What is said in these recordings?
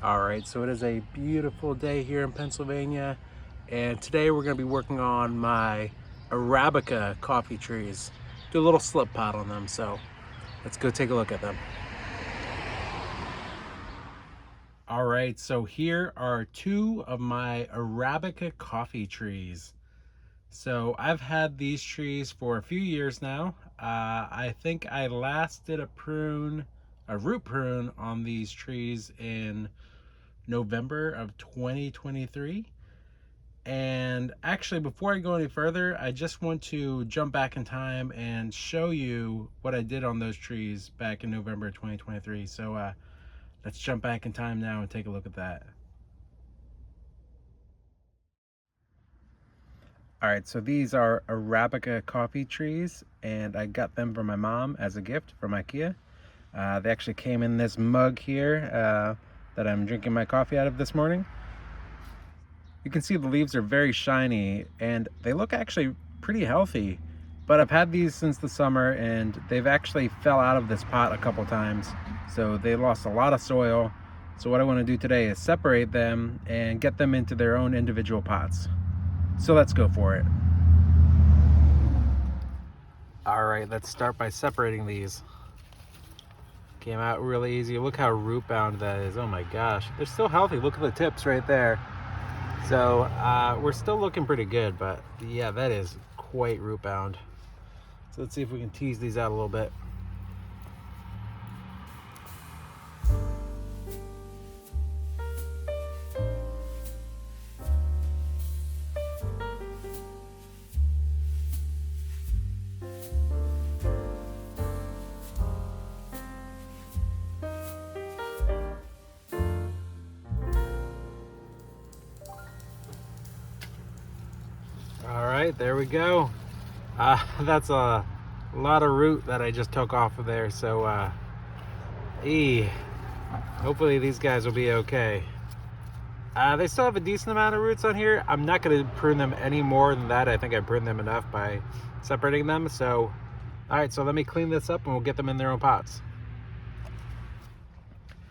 All right, so it is a beautiful day here in Pennsylvania, and today we're going to be working on my Arabica coffee trees. Do a little slip pot on them, so let's go take a look at them. All right, so here are two of my Arabica coffee trees. So I've had these trees for a few years now. I think I last did a root prune on these trees in November of 2023. And actually, before I go any further, I just want to jump back in time and show you what I did on those trees back in November 2023. So let's jump back in time now and take a look at that. All right, so these are Arabica coffee trees, and I got them from my mom as a gift from Ikea. They actually came in this mug here that I'm drinking my coffee out of this morning. You can see the leaves are very shiny and they look actually pretty healthy, but I've had these since the summer and they've actually fell out of this pot a couple times, so they lost a lot of soil. So what I want to do today is separate them and get them into their own individual pots. So let's go for it. All right, let's start by separating these. Came out really easy. Look how root bound that is. Oh my gosh, they're still healthy. Look at the tips right there. So we're still looking pretty good, but yeah, that is quite root bound. So let's see if we can tease these out a little bit. All right, there we go. That's a lot of root that I just took off of there. So hopefully these guys will be okay. They still have a decent amount of roots on here. I'm not going to prune them any more than that. I think I pruned them enough by separating them. So, all right, so let me clean this up and we'll get them in their own pots.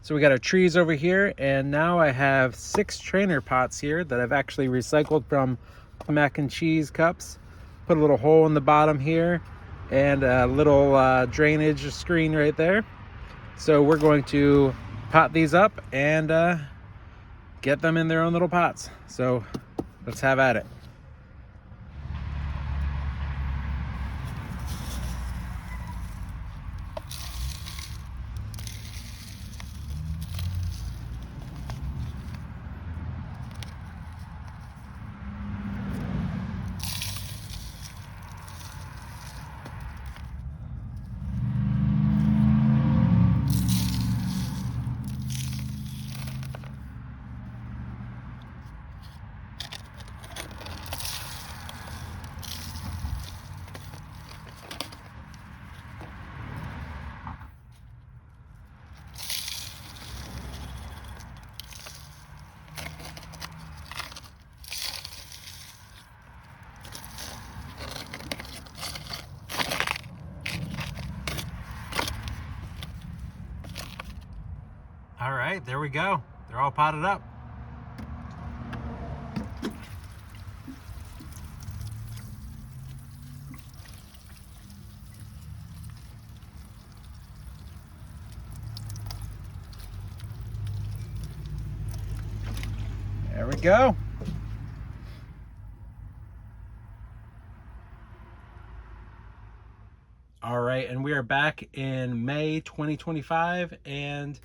So we got our trees over here, and now I have 6 trainer pots here that I've actually recycled from mac and cheese cups. Put a little hole in the bottom here and a little drainage screen right there. So we're going to pot these up and get them in their own little pots. So let's have at it. All right, there we go. They're all potted up. There we go. All right, and we are back in May 2025, and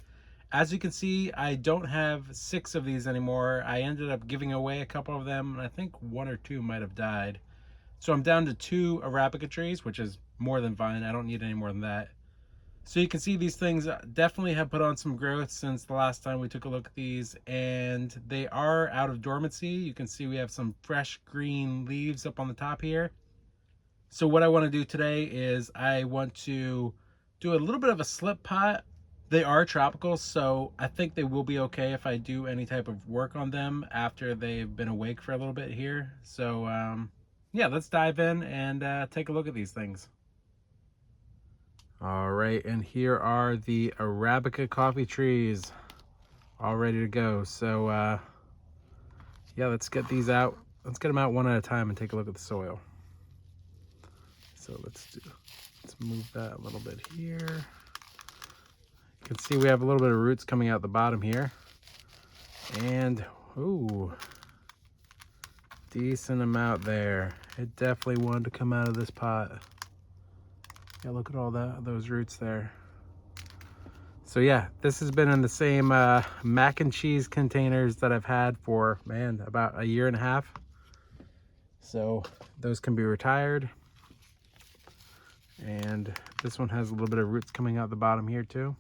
as you can see, I don't have 6 of these anymore. I ended up giving away a couple of them, and I think 1 or 2 might have died. So I'm down to 2 Arabica trees, which is more than fine. I don't need any more than that. So you can see these things definitely have put on some growth since the last time we took a look at these, and they are out of dormancy. You can see we have some fresh green leaves up on the top here. So what I want to do today is I want to do a little bit of a slip pot. They are tropical, so I think they will be okay if I do any type of work on them after they've been awake for a little bit here. So yeah, let's dive in and take a look at these things. All right, and here are the Arabica coffee trees. all ready to go. So yeah, let's get these out. Let's get them out one at a time and take a look at the soil. So let's move that a little bit here. You can see we have a little bit of roots coming out the bottom here. And, ooh, decent amount there. It definitely wanted to come out of this pot. Yeah, look at all those roots there. So yeah, this has been in the same mac and cheese containers that I've had for, man, about a year and a half. So those can be retired. And this one has a little bit of roots coming out the bottom here too.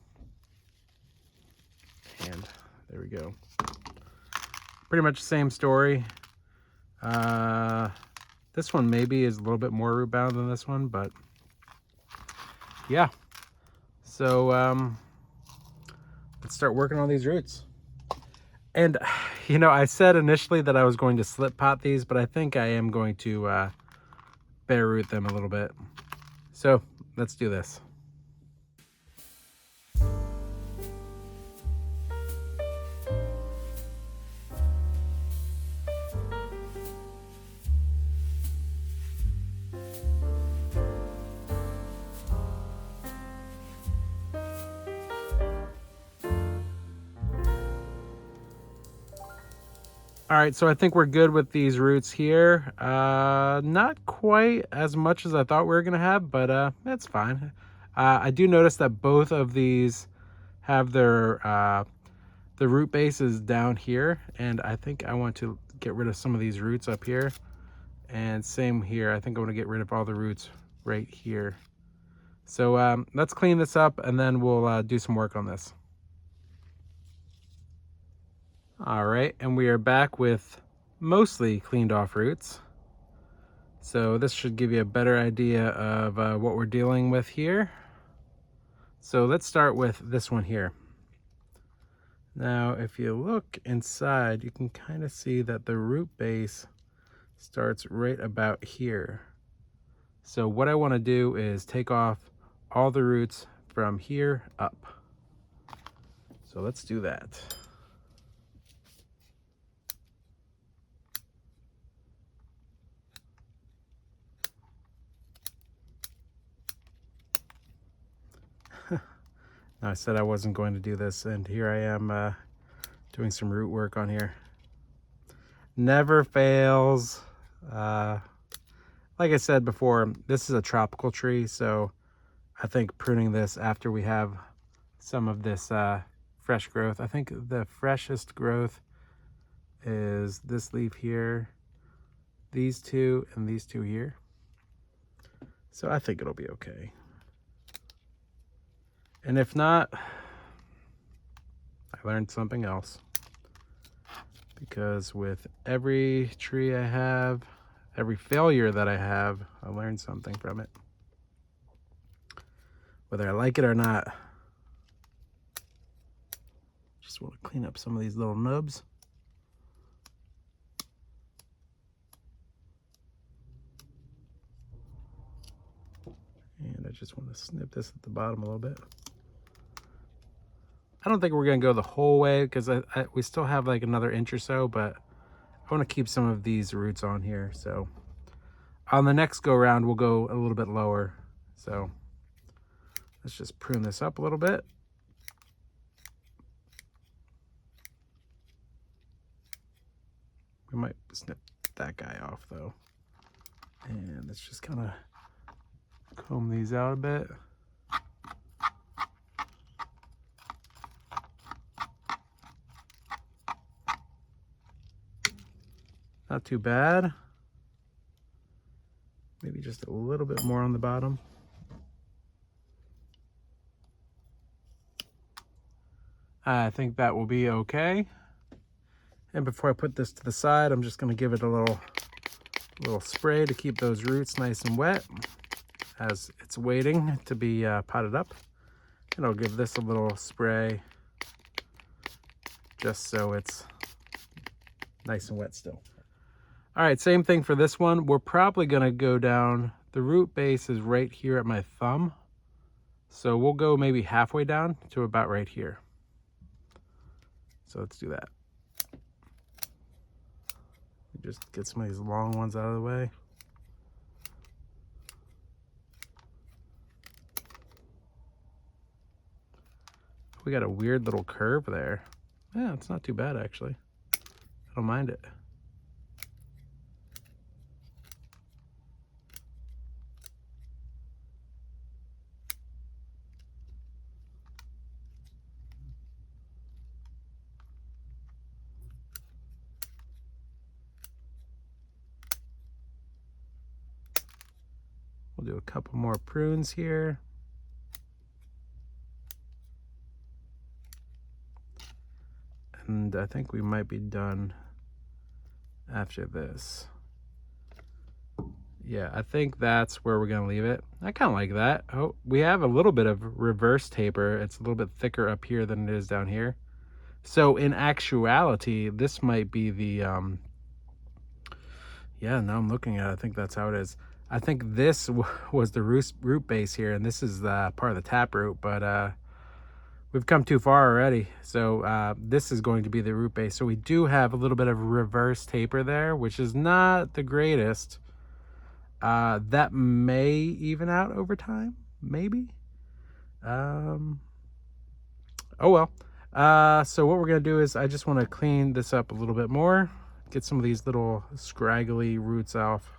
And there we go. Pretty much the same story. This one maybe is a little bit more root bound than this one, but yeah. So let's start working on these roots. And you know, I said initially that I was going to slip pot these, but I think I am going to bare root them a little bit. So let's do this. All right, so I think we're good with these roots here. Not quite as much as I thought we were gonna have, but that's fine. I do notice that both of these have their the root base is down here, and I think I want to get rid of some of these roots up here. And same here, I think I want to get rid of all the roots right here. So let's clean this up and then we'll do some work on this. All right, and we are back with mostly cleaned off roots. So this should give you a better idea of what we're dealing with here. So let's start with this one here. Now, if you look inside, you can kind of see that the root base starts right about here. So what I want to do is take off all the roots from here up. So let's do that. Now, I said I wasn't going to do this, and here I am doing some root work on here. Never fails. Like I said before, this is a tropical tree, so I think pruning this after we have some of this fresh growth. I think the freshest growth is this leaf here, these two, and these two here. So I think it'll be okay. And if not, I learned something else. Because with every tree I have, every failure that I have, I learned something from it. Whether I like it or not. Just want to clean up some of these little nubs. And I just want to snip this at the bottom a little bit. I don't think we're going to go the whole way because we still have like another inch or so, but I want to keep some of these roots on here. So on the next go round, we'll go a little bit lower. So let's just prune this up a little bit. We might snip that guy off though. And let's just kind of comb these out a bit. Not too bad. Maybe just a little bit more on the bottom. I think that will be okay. And before I put this to the side, I'm just going to give it a little spray to keep those roots nice and wet as it's waiting to be potted up. And I'll give this a little spray just so it's nice and wet still. All right, same thing for this one. We're probably gonna go down, the root base is right here at my thumb. So we'll go maybe halfway down to about right here. So let's do that. Just get some of these long ones out of the way. We got a weird little curve there. Yeah, it's not too bad actually. I don't mind it. We'll do a couple more prunes here. And I think we might be done after this. Yeah, I think that's where we're gonna leave it. I kind of like that. Oh, we have a little bit of reverse taper. It's a little bit thicker up here than it is down here. So in actuality, this might be the, yeah, now I'm looking at it, I think that's how it is. I think this was the root base here, and this is the part of the tap root, but we've come too far already. So this is going to be the root base. So we do have a little bit of reverse taper there, which is not the greatest. That may even out over time, maybe. Oh well. So what we're gonna do is I just want to clean this up a little bit more, get some of these little scraggly roots off.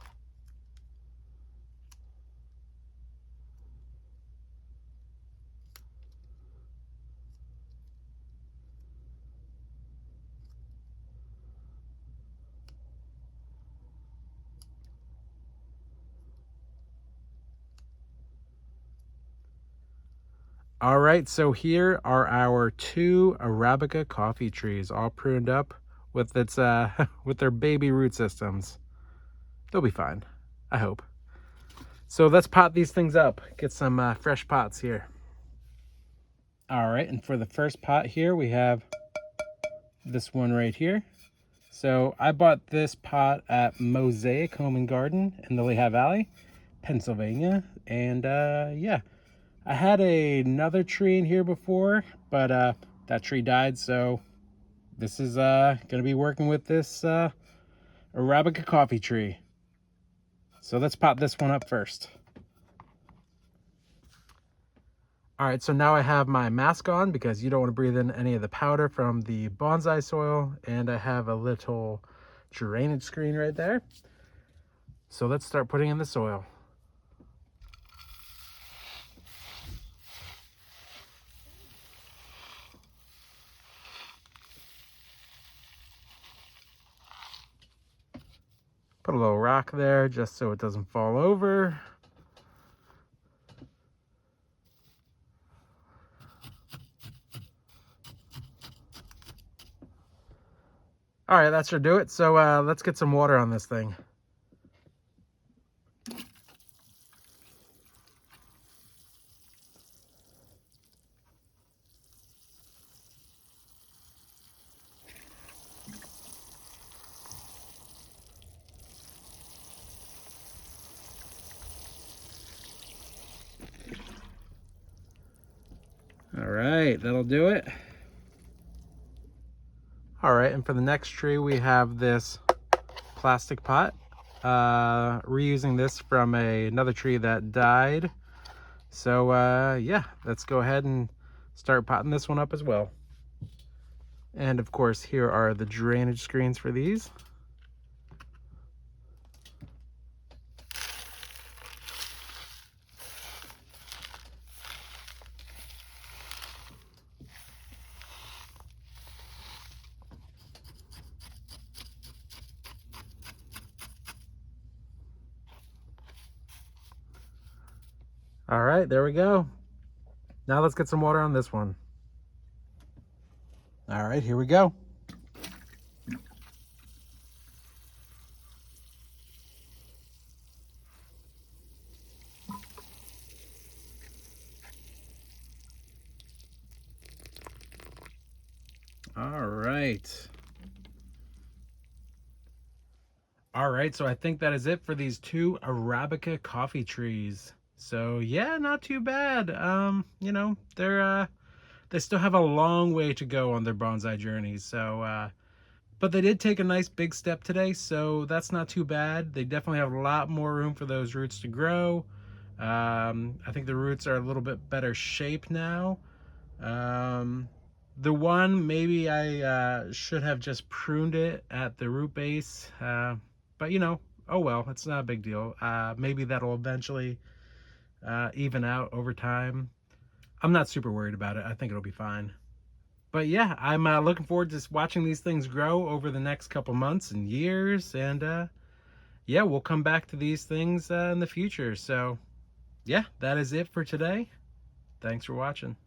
All right, so here are our 2 Arabica coffee trees, all pruned up with its with their baby root systems. They'll be fine, I hope. So let's pot these things up. Get some fresh pots here. All right, and for the first pot here, we have this one right here. So I bought this pot at Mosaic Home and Garden in the Lehigh Valley, Pennsylvania, and yeah. I had another tree in here before, but that tree died, so this is gonna be working with this Arabica coffee tree. So let's pop this one up first. All right, so now I have my mask on because you don't want to breathe in any of the powder from the bonsai soil, and I have a little drainage screen right there. So let's start putting in the soil. Put a little rock there just so it doesn't fall over. All right, that should do it. So let's get some water on this thing. All right, that'll do it. All right, and for the next tree, we have this plastic pot. Reusing this from another tree that died. So yeah, let's go ahead and start potting this one up as well. And of course, here are the drainage screens for these. All right, there we go. Now let's get some water on this one. All right, here we go. All right. All right, so I think that is it for these 2 Arabica coffee trees. So yeah, not too bad. You know, they're they still have a long way to go on their bonsai journey. So, but they did take a nice big step today, so that's not too bad. They definitely have a lot more room for those roots to grow. I think the roots are a little bit better shape now. The one, maybe I should have just pruned it at the root base, but you know, oh well, it's not a big deal. Maybe that'll eventually even out over time. I'm not super worried about it. I think it'll be fine. But yeah, I'm looking forward to watching these things grow over the next couple months and years. And yeah, we'll come back to these things in the future. So yeah, that is it for today. Thanks for watching.